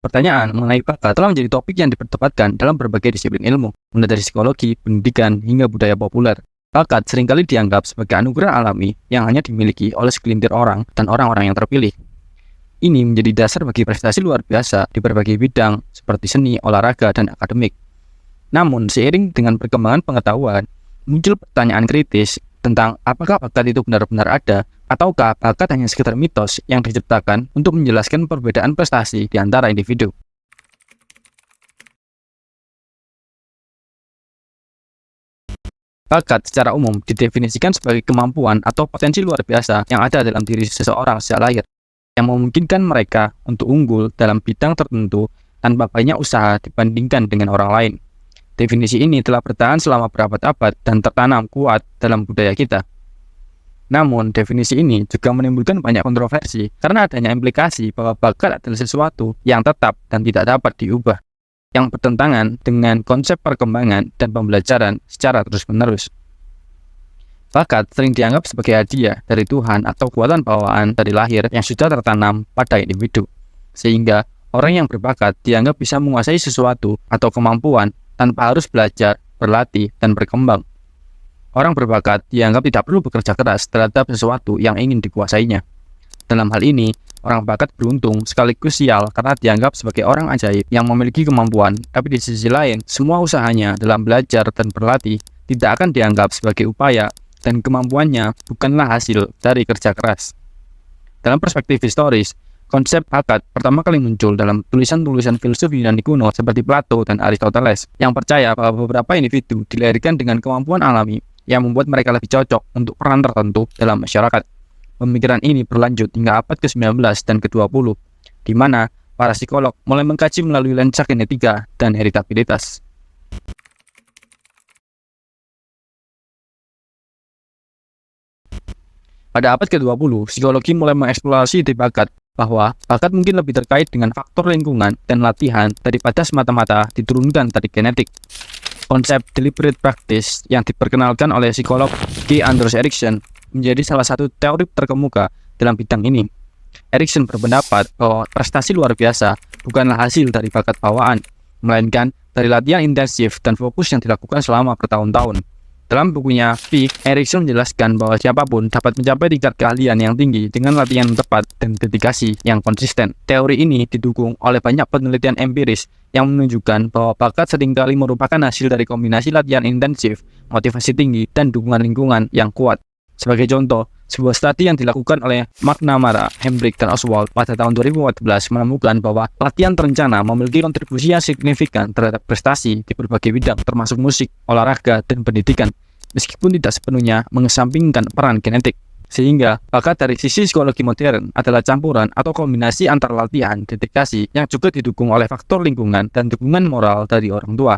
Pertanyaan mengenai bakat telah menjadi topik yang diperdebatkan dalam berbagai disiplin ilmu, mulai dari psikologi, pendidikan, hingga budaya populer. Bakat seringkali dianggap sebagai anugerah alami yang hanya dimiliki oleh segelintir orang dan orang-orang yang terpilih. Ini menjadi dasar bagi prestasi luar biasa di berbagai bidang seperti seni, olahraga, dan akademik. Namun, seiring dengan perkembangan pengetahuan, muncul pertanyaan kritis tentang apakah bakat itu benar-benar ada, ataukah bakat hanya sekedar mitos yang diciptakan untuk menjelaskan perbedaan prestasi di antara individu. Bakat secara umum didefinisikan sebagai kemampuan atau potensi luar biasa yang ada dalam diri seseorang sejak lahir, yang memungkinkan mereka untuk unggul dalam bidang tertentu tanpa banyak usaha dibandingkan dengan orang lain. Definisi ini telah bertahan selama berabad-abad dan tertanam kuat dalam budaya kita. Namun, definisi ini juga menimbulkan banyak kontroversi karena adanya implikasi bahwa bakat adalah sesuatu yang tetap dan tidak dapat diubah, yang bertentangan dengan konsep perkembangan dan pembelajaran secara terus-menerus. Bakat sering dianggap sebagai hadiah dari Tuhan atau kekuatan bawaan dari lahir yang sudah tertanam pada individu, sehingga orang yang berbakat dianggap bisa menguasai sesuatu atau kemampuan tanpa harus belajar, berlatih, dan berkembang. Orang berbakat dianggap tidak perlu bekerja keras terhadap sesuatu yang ingin dikuasainya. Dalam hal ini, orang bakat beruntung sekaligus sial karena dianggap sebagai orang ajaib yang memiliki kemampuan, tapi di sisi lain, semua usahanya dalam belajar dan berlatih tidak akan dianggap sebagai upaya dan kemampuannya bukanlah hasil dari kerja keras. Dalam perspektif historis, konsep bakat pertama kali muncul dalam tulisan-tulisan filsuf Yunani kuno seperti Plato dan Aristoteles yang percaya bahwa beberapa individu dilahirkan dengan kemampuan alami yang membuat mereka lebih cocok untuk peran tertentu dalam masyarakat. Pemikiran ini berlanjut hingga abad ke-19 dan ke-20, di mana para psikolog mulai mengkaji melalui lensa genetika dan heritabilitas. Pada abad ke-20, psikologi mulai mengeksplorasi ide bakat, bahwa bakat mungkin lebih terkait dengan faktor lingkungan dan latihan daripada semata-mata diturunkan dari genetik. Konsep deliberate practice yang diperkenalkan oleh psikolog G. Anders Ericsson menjadi salah satu teori terkemuka dalam bidang ini. Ericsson berpendapat bahwa prestasi luar biasa bukanlah hasil dari bakat bawaan, melainkan dari latihan intensif dan fokus yang dilakukan selama bertahun-tahun. Dalam bukunya Peak, Ericsson menjelaskan bahwa siapapun dapat mencapai tingkat keahlian yang tinggi dengan latihan yang tepat dan dedikasi yang konsisten. Teori ini didukung oleh banyak penelitian empiris yang menunjukkan bahwa bakat seringkali merupakan hasil dari kombinasi latihan intensif, motivasi tinggi, dan dukungan lingkungan yang kuat. Sebagai contoh, sebuah studi yang dilakukan oleh McNamara, Hembrick, dan Oswald pada tahun 2014 menemukan bahwa latihan terencana memiliki kontribusi yang signifikan terhadap prestasi di berbagai bidang termasuk musik, olahraga, dan pendidikan, meskipun tidak sepenuhnya mengesampingkan peran genetik. Sehingga, bakat dari sisi psikologi modern adalah campuran atau kombinasi antara latihan, dedikasi, yang juga didukung oleh faktor lingkungan dan dukungan moral dari orang tua.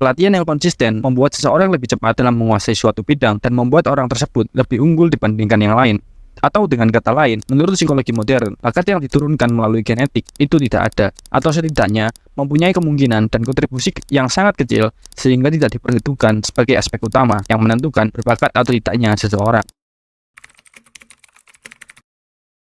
Pelatihan yang konsisten membuat seseorang lebih cepat dalam menguasai suatu bidang dan membuat orang tersebut lebih unggul dibandingkan yang lain. Atau dengan kata lain, menurut psikologi modern, bakat yang diturunkan melalui genetik itu tidak ada, atau setidaknya mempunyai kemungkinan dan kontribusi yang sangat kecil sehingga tidak diperhitungkan sebagai aspek utama yang menentukan berbakat atau tidaknya seseorang.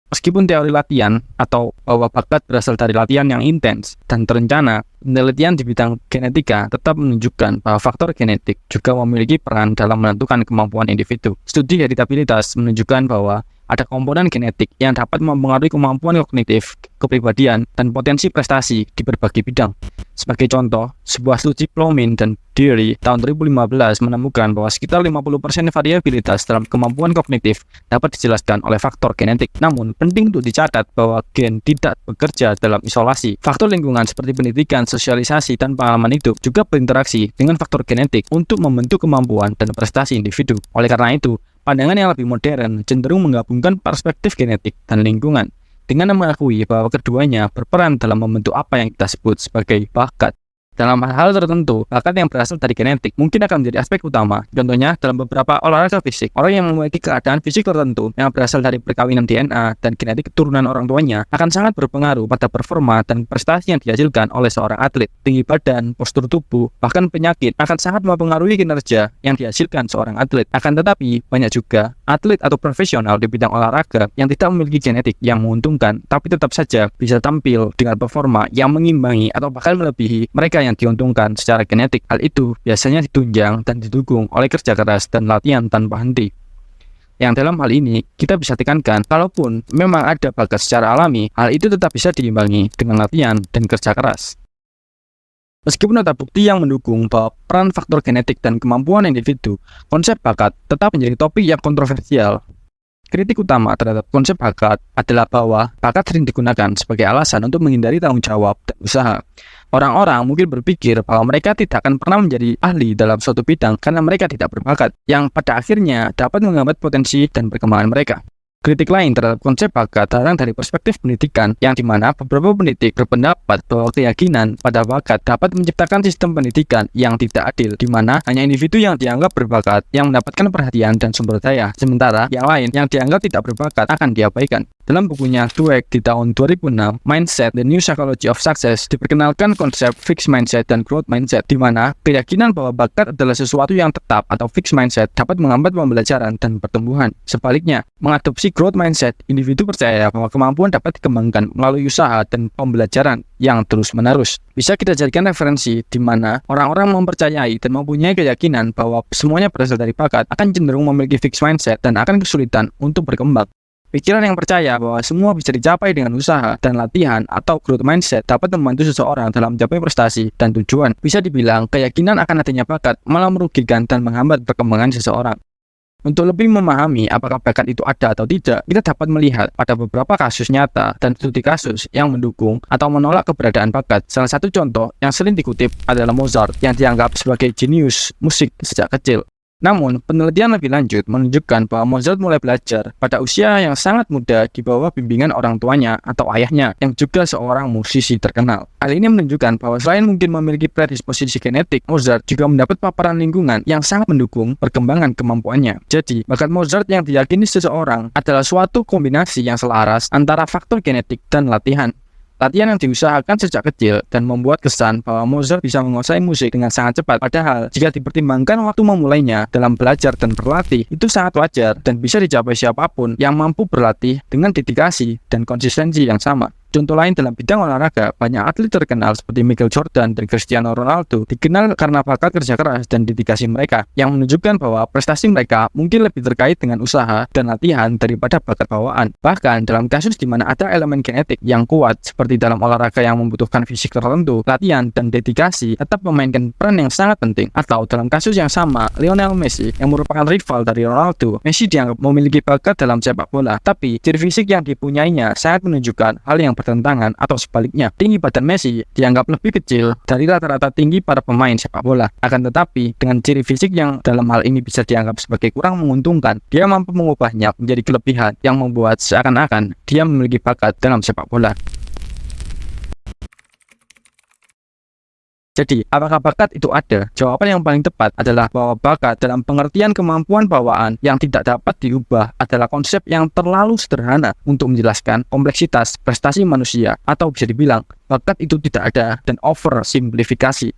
Meskipun teori latihan atau bahwa bakat berasal dari latihan yang intens dan terencana, penelitian di bidang genetika tetap menunjukkan bahwa faktor genetik juga memiliki peran dalam menentukan kemampuan individu. Studi heritabilitas menunjukkan bahwa ada komponen genetik yang dapat mempengaruhi kemampuan kognitif, kepribadian, dan potensi prestasi di berbagai bidang. Sebagai contoh, sebuah studi Plomin dan Deary tahun 2015 menemukan bahwa sekitar 50% variabilitas dalam kemampuan kognitif dapat dijelaskan oleh faktor genetik. Namun, penting untuk dicatat bahwa gen tidak bekerja dalam isolasi. Faktor lingkungan seperti pendidikan, sosialisasi, dan pengalaman hidup juga berinteraksi dengan faktor genetik untuk membentuk kemampuan dan prestasi individu. Oleh karena itu, pandangan yang lebih modern cenderung menggabungkan perspektif genetik dan lingkungan dengan mengakui bahwa keduanya berperan dalam membentuk apa yang kita sebut sebagai bakat. Dalam hal tertentu, bakat yang berasal dari genetik mungkin akan menjadi aspek utama. Contohnya, dalam beberapa olahraga fisik, orang yang memiliki keadaan fisik tertentu yang berasal dari perkawinan DNA dan genetik keturunan orang tuanya akan sangat berpengaruh pada performa dan prestasi yang dihasilkan oleh seorang atlet. Tinggi badan, postur tubuh, bahkan penyakit akan sangat mempengaruhi kinerja yang dihasilkan seorang atlet. Akan tetapi, banyak juga atlet atau profesional di bidang olahraga yang tidak memiliki genetik yang menguntungkan, tapi tetap saja bisa tampil dengan performa yang mengimbangi atau bahkan melebihi mereka yang diuntungkan secara genetik. Hal itu biasanya ditunjang dan didukung oleh kerja keras dan latihan tanpa henti. Yang dalam hal ini, kita bisa tekankan, kalaupun memang ada bakat secara alami, hal itu tetap bisa diimbangi dengan latihan dan kerja keras. Meskipun ada bukti yang mendukung bahwa peran faktor genetik dan kemampuan individu, konsep bakat tetap menjadi topik yang kontroversial. Kritik utama terhadap konsep bakat adalah bahwa bakat sering digunakan sebagai alasan untuk menghindari tanggung jawab dan usaha. Orang-orang mungkin berpikir bahwa mereka tidak akan pernah menjadi ahli dalam suatu bidang karena mereka tidak berbakat, yang pada akhirnya dapat menghambat potensi dan perkembangan mereka. Kritik lain terhadap konsep bakat datang dari perspektif pendidikan, yang dimana beberapa pendidik berpendapat bahwa keyakinan pada bakat dapat menciptakan sistem pendidikan yang tidak adil, di mana hanya individu yang dianggap berbakat yang mendapatkan perhatian dan sumber daya, sementara yang lain yang dianggap tidak berbakat akan diabaikan. Dalam bukunya Dweck di tahun 2006, Mindset: The New Psychology of Success, diperkenalkan konsep fixed mindset dan growth mindset, di mana keyakinan bahwa bakat adalah sesuatu yang tetap atau fixed mindset dapat menghambat pembelajaran dan pertumbuhan. Sebaliknya, mengadopsi growth mindset, individu percaya bahwa kemampuan dapat dikembangkan melalui usaha dan pembelajaran yang terus-menerus. Bisa kita jadikan referensi di mana orang-orang mempercayai dan mempunyai keyakinan bahwa semuanya berasal dari bakat akan cenderung memiliki fixed mindset dan akan kesulitan untuk berkembang. Pikiran yang percaya bahwa semua bisa dicapai dengan usaha dan latihan atau growth mindset dapat membantu seseorang dalam mencapai prestasi dan tujuan. Bisa dibilang, keyakinan akan adanya bakat malah merugikan dan menghambat perkembangan seseorang. Untuk lebih memahami apakah bakat itu ada atau tidak, kita dapat melihat pada beberapa kasus nyata dan studi kasus yang mendukung atau menolak keberadaan bakat. Salah satu contoh yang sering dikutip adalah Mozart, yang dianggap sebagai jenius musik sejak kecil. Namun, penelitian lebih lanjut menunjukkan bahwa Mozart mulai belajar pada usia yang sangat muda di bawah bimbingan orang tuanya atau ayahnya, yang juga seorang musisi terkenal. Hal ini menunjukkan bahwa selain mungkin memiliki predisposisi genetik, Mozart juga mendapat paparan lingkungan yang sangat mendukung perkembangan kemampuannya. Jadi, bakat Mozart yang diyakini seseorang adalah suatu kombinasi yang selaras antara faktor genetik dan latihan. Latihan yang diusahakan sejak kecil dan membuat kesan bahwa Mozart bisa menguasai musik dengan sangat cepat. Padahal, jika dipertimbangkan waktu memulainya dalam belajar dan berlatih, itu sangat wajar dan bisa dicapai siapapun yang mampu berlatih dengan dedikasi dan konsistensi yang sama. Contoh lain dalam bidang olahraga, banyak atlet terkenal seperti Michael Jordan dan Cristiano Ronaldo dikenal karena bakat kerja keras dan dedikasi mereka, yang menunjukkan bahwa prestasi mereka mungkin lebih terkait dengan usaha dan latihan daripada bakat bawaan. Bahkan dalam kasus di mana ada elemen genetik yang kuat seperti dalam olahraga yang membutuhkan fisik tertentu, latihan dan dedikasi tetap memainkan peran yang sangat penting. Atau dalam kasus yang sama, Lionel Messi yang merupakan rival dari Ronaldo, Messi dianggap memiliki bakat dalam sepak bola, tapi ciri fisik yang dipunyainya sangat menunjukkan hal yang bertentangan, atau sebaliknya, tinggi badan Messi dianggap lebih kecil dari rata-rata tinggi para pemain sepak bola. Akan tetapi, dengan ciri fisik yang dalam hal ini bisa dianggap sebagai kurang menguntungkan, dia mampu mengubahnya menjadi kelebihan yang membuat seakan-akan dia memiliki bakat dalam sepak bola. Jadi, apakah bakat itu ada? Jawaban yang paling tepat adalah bahwa bakat dalam pengertian kemampuan bawaan yang tidak dapat diubah adalah konsep yang terlalu sederhana untuk menjelaskan kompleksitas prestasi manusia, atau bisa dibilang, bakat itu tidak ada dan oversimplifikasi.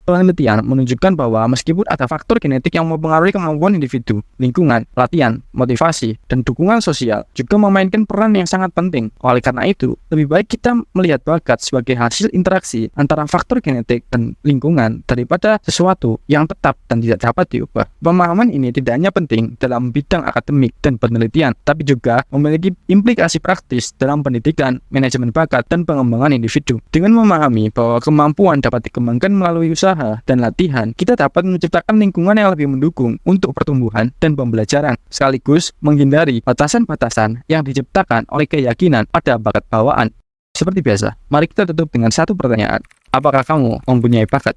Penelitian menunjukkan bahwa meskipun ada faktor genetik yang mempengaruhi kemampuan individu, lingkungan, latihan, motivasi, dan dukungan sosial juga memainkan peran yang sangat penting. Oleh karena itu, lebih baik kita melihat bakat sebagai hasil interaksi antara faktor genetik dan lingkungan daripada sesuatu yang tetap dan tidak dapat diubah. Pemahaman ini tidak hanya penting dalam bidang akademik dan penelitian, tapi juga memiliki implikasi praktis dalam pendidikan, manajemen bakat, dan pengembangan individu. Dengan memahami bahwa kemampuan dapat dikembangkan melalui usaha dan latihan, kita dapat menciptakan lingkungan yang lebih mendukung untuk pertumbuhan dan pembelajaran, sekaligus menghindari batasan-batasan yang diciptakan oleh keyakinan pada bakat bawaan. Seperti biasa, mari kita tutup dengan satu pertanyaan. Apakah kamu mempunyai bakat?